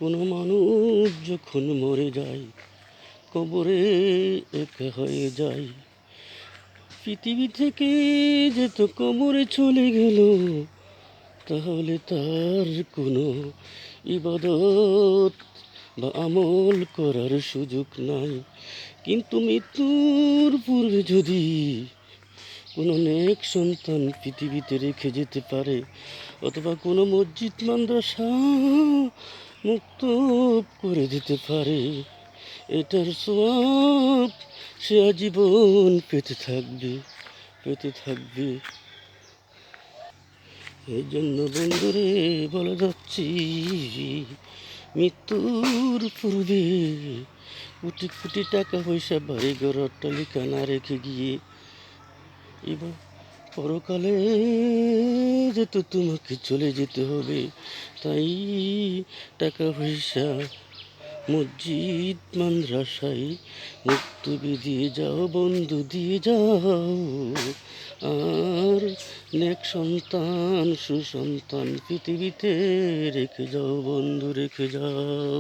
কোনো মানুষ যখন মরে যায়, কবরে একা হয়ে যায়। পৃথিবী থেকে যেহেতু কবরে চলে গেল, তাহলে তার কোনো ইবাদত বা আমল করার সুযোগ নাই। কিন্তু মৃত্যুর পূর্বে যদি কোনো নেক সন্তান পৃথিবীতে রেখে যেতে পারে, অথবা কোনো মসজিদ মাদ্রাসা মুক্ত করে দিতে পারে, এটার সওয়াব সে আজীবন পেতে থাকবে। এই জন্য বন্ধুরে বলে যাচ্ছি, মৃত্যুর পূর্বে কোটি কোটি টাকা পয়সা বাড়ি ঘর অট্টালিকা না রেখে গিয়ে এবার পরকালে যেহেতু তোমাকে চলে যেতে হবে, তাই টাকা পয়সা মসজিদ মাদ্রাসায় মুক্তবি দিয়ে যাও বন্ধু, দিয়ে যাও। আর নেক সন্তান সুসন্তান পৃথিবীতে রেখে যাও বন্ধু, রেখে যাও।